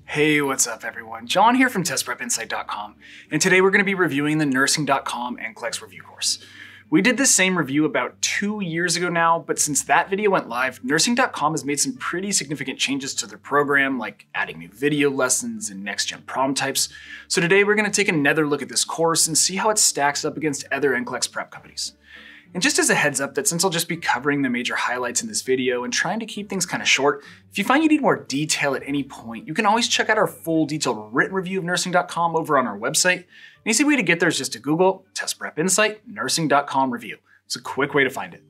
Hey, what's up everyone? John here from testprepinsight.com, and today we're going to be reviewing the nursing.com NCLEX review course. We did this same review about 2 years ago now, but since that video went live, nursing.com has made some pretty significant changes to their program, like adding new video lessons and next-gen problem types. So today we're going to take another look at this course and see how it stacks up against other NCLEX prep companies. And just as a heads up that since I'll just be covering the major highlights in this video and trying to keep things kind of short, if you find you need more detail at any point, you can always check out our full detailed written review of nursing.com over on our website. An easy way to get there is just to Google Test Prep Insight nursing.com review. It's a quick way to find it.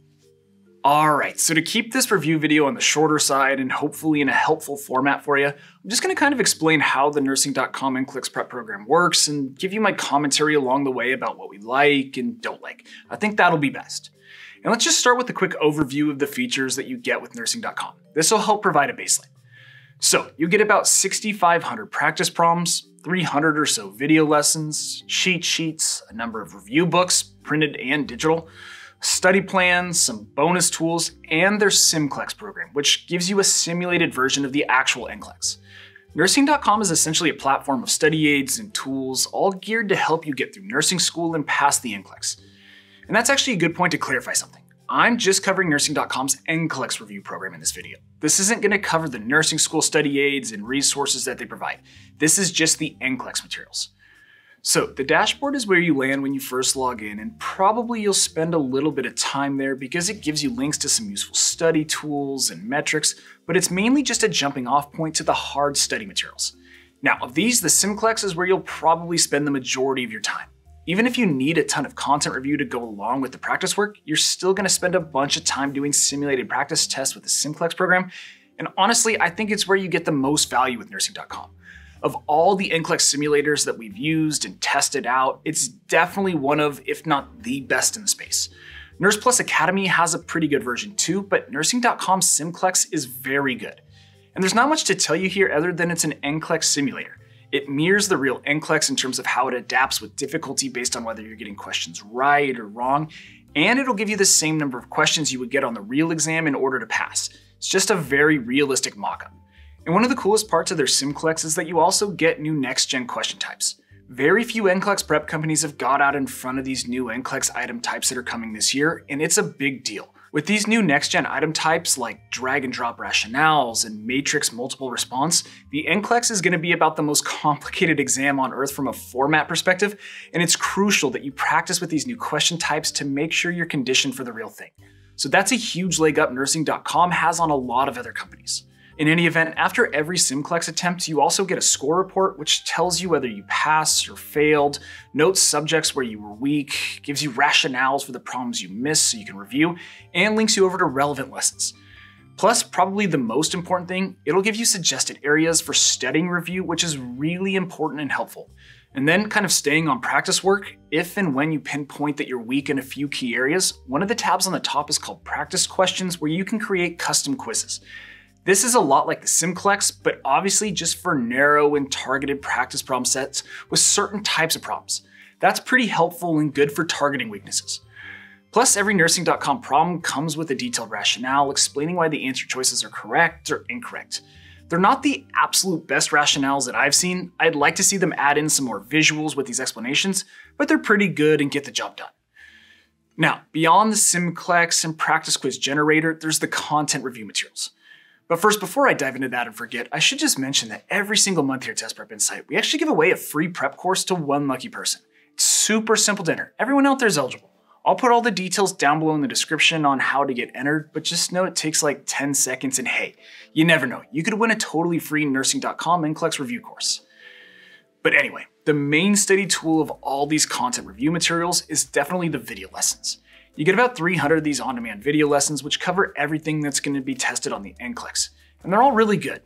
Alright, so to keep this review video on the shorter side and hopefully in a helpful format for you, I'm just going to kind of explain how the nursing.com NCLEX prep program works and give you my commentary along the way about what we like and don't like. I think that'll be best. And let's just start with a quick overview of the features that you get with nursing.com. This will help provide a baseline. So you get about 6,500 practice problems, 300 or so video lessons, cheat sheets, a number of review books, printed and digital, study plans, some bonus tools, and their SIMCLEX program, which gives you a simulated version of the actual NCLEX. Nursing.com is essentially a platform of study aids and tools, all geared to help you get through nursing school and pass the NCLEX. And that's actually a good point to clarify something. I'm just covering nursing.com's NCLEX review program in this video. This isn't going to cover the nursing school study aids and resources that they provide. This is just the NCLEX materials. So the dashboard is where you land when you first log in, and probably you'll spend a little bit of time there because it gives you links to some useful study tools and metrics, but it's mainly just a jumping off point to the hard study materials. Now of these, the SIMCLEX is where you'll probably spend the majority of your time. Even if you need a ton of content review to go along with the practice work, you're still going to spend a bunch of time doing simulated practice tests with the SIMCLEX program, and honestly, I think it's where you get the most value with nursing.com. Of all the NCLEX simulators that we've used and tested out, it's definitely one of, if not the best in the space. Nurse Plus Academy has a pretty good version too, but nursing.com's SIMCLEX is very good. And there's not much to tell you here other than it's an NCLEX simulator. It mirrors the real NCLEX in terms of how it adapts with difficulty based on whether you're getting questions right or wrong, and it'll give you the same number of questions you would get on the real exam in order to pass. It's just a very realistic mock-up. And one of the coolest parts of their SIMCLEX is that you also get new next-gen question types. Very few NCLEX prep companies have got out in front of these new NCLEX item types that are coming this year, and it's a big deal. With these new next-gen item types like drag and drop rationales and matrix multiple response, the NCLEX is going to be about the most complicated exam on earth from a format perspective, and it's crucial that you practice with these new question types to make sure you're conditioned for the real thing. So that's a huge leg up nursing.com has on a lot of other companies. In any event, after every SIMCLEX attempt, you also get a score report which tells you whether you passed or failed, notes subjects where you were weak, gives you rationales for the problems you missed so you can review, and links you over to relevant lessons. Plus, probably the most important thing, it'll give you suggested areas for studying review, which is really important and helpful. And then kind of staying on practice work, if and when you pinpoint that you're weak in a few key areas, one of the tabs on the top is called Practice Questions, where you can create custom quizzes. This is a lot like the SIMCLEX, but obviously just for narrow and targeted practice problem sets with certain types of problems. That's pretty helpful and good for targeting weaknesses. Plus, every nursing.com problem comes with a detailed rationale explaining why the answer choices are correct or incorrect. They're not the absolute best rationales that I've seen. I'd like to see them add in some more visuals with these explanations, but they're pretty good and get the job done. Now, beyond the SIMCLEX and practice quiz generator, there's the content review materials. But first, before I dive into that and forget, I should just mention that every single month here at Test Prep Insight, we actually give away a free prep course to one lucky person. It's super simple to enter. Everyone out there is eligible. I'll put all the details down below in the description on how to get entered, but just know it takes like 10 seconds and hey, you never know. You could win a totally free nursing.com NCLEX review course. But anyway, the main study tool of all these content review materials is definitely the video lessons. You get about 300 of these on-demand video lessons which cover everything that's going to be tested on the NCLEX, and they're all really good.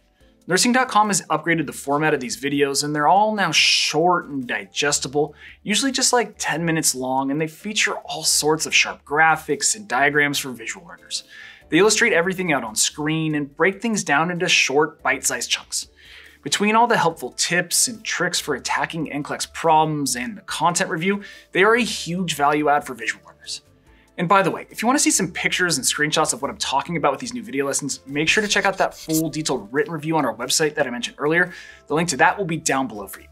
Nursing.com has upgraded the format of these videos and they're all now short and digestible, usually just like 10 minutes long, and they feature all sorts of sharp graphics and diagrams for visual learners. They illustrate everything out on screen and break things down into short, bite-sized chunks. Between all the helpful tips and tricks for attacking NCLEX problems and the content review, they are a huge value add for visual learners. And by the way, if you want to see some pictures and screenshots of what I'm talking about with these new video lessons, make sure to check out that full detailed written review on our website that I mentioned earlier. The link to that will be down below for you.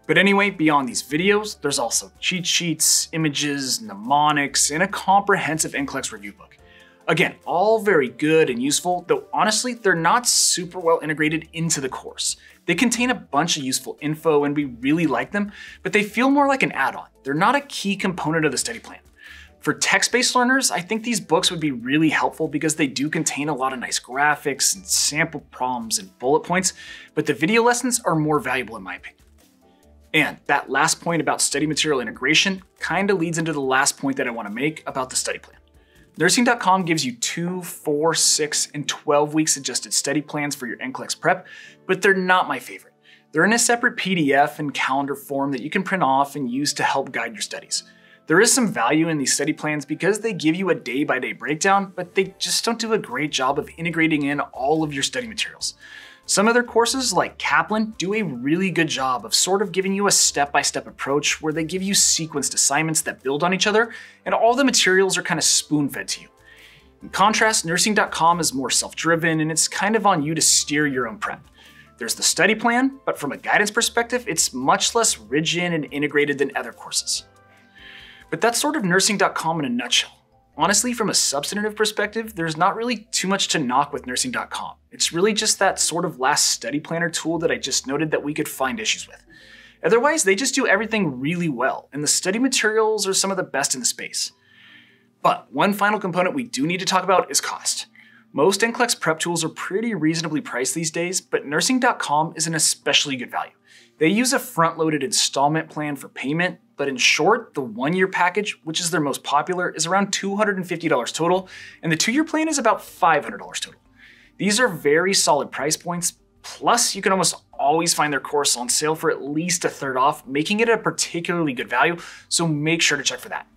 But anyway, beyond these videos, there's also cheat sheets, images, mnemonics, and a comprehensive NCLEX review book. Again, all very good and useful, though honestly, they're not super well integrated into the course. They contain a bunch of useful info and we really like them, but they feel more like an add-on. They're not a key component of the study plan. For text-based learners, I think these books would be really helpful because they do contain a lot of nice graphics and sample problems and bullet points, but the video lessons are more valuable in my opinion. And that last point about study material integration kind of leads into the last point that I want to make about the study plan. Nursing.com gives you 2, 4, 6, and 12 weeks adjusted study plans for your NCLEX prep, but they're not my favorite. They're in a separate PDF and calendar form that you can print off and use to help guide your studies. There is some value in these study plans because they give you a day-by-day breakdown, but they just don't do a great job of integrating in all of your study materials. Some other courses, like Kaplan, do a really good job of sort of giving you a step-by-step approach where they give you sequenced assignments that build on each other, and all the materials are kind of spoon-fed to you. In contrast, Nursing.com is more self-driven, and it's kind of on you to steer your own prep. There's the study plan, but from a guidance perspective, it's much less rigid and integrated than other courses. But that's sort of Nursing.com in a nutshell. Honestly, from a substantive perspective, there's not really too much to knock with Nursing.com. It's really just that sort of last study planner tool that I just noted that we could find issues with. Otherwise, they just do everything really well, and the study materials are some of the best in the space. But one final component we do need to talk about is cost. Most NCLEX prep tools are pretty reasonably priced these days, but Nursing.com is an especially good value. They use a front-loaded installment plan for payment, but in short, the 1-year package, which is their most popular, is around $250 total, and the 2-year plan is about $500 total. These are very solid price points, plus you can almost always find their course on sale for at least a third off, making it a particularly good value, so make sure to check for that.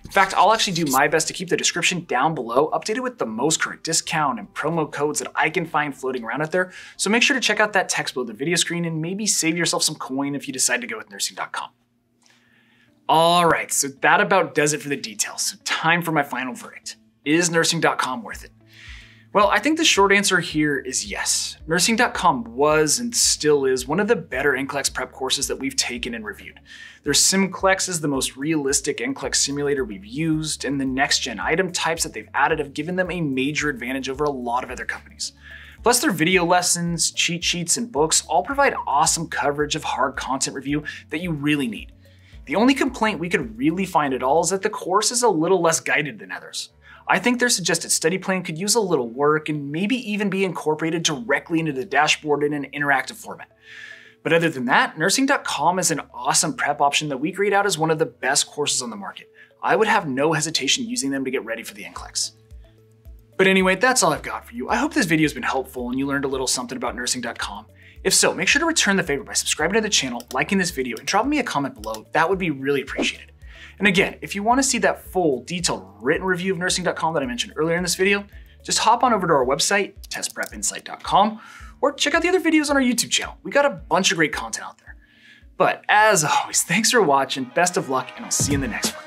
In fact, I'll actually do my best to keep the description down below updated with the most current discount and promo codes that I can find floating around out there, so make sure to check out that text below the video screen and maybe save yourself some coin if you decide to go with Nursing.com. Alright, so that about does it for the details, so time for my final verdict. Is Nursing.com worth it? Well, I think the short answer here is yes. Nursing.com was and still is one of the better NCLEX prep courses that we've taken and reviewed. Their SIMCLEX is the most realistic NCLEX simulator we've used, and the next-gen item types that they've added have given them a major advantage over a lot of other companies. Plus their video lessons, cheat sheets, and books all provide awesome coverage of hard content review that you really need. The only complaint we could really find at all is that the course is a little less guided than others. I think their suggested study plan could use a little work and maybe even be incorporated directly into the dashboard in an interactive format. But other than that, Nursing.com is an awesome prep option that we grade out as one of the best courses on the market. I would have no hesitation using them to get ready for the NCLEX. But anyway, that's all I've got for you. I hope this video has been helpful and you learned a little something about Nursing.com. If so, make sure to return the favor by subscribing to the channel, liking this video, and dropping me a comment below. That would be really appreciated. And again, if you want to see that full, detailed written review of Nursing.com that I mentioned earlier in this video, just hop on over to our website, testprepinsight.com, or check out the other videos on our YouTube channel. We got a bunch of great content out there. But as always, thanks for watching, best of luck, and I'll see you in the next one.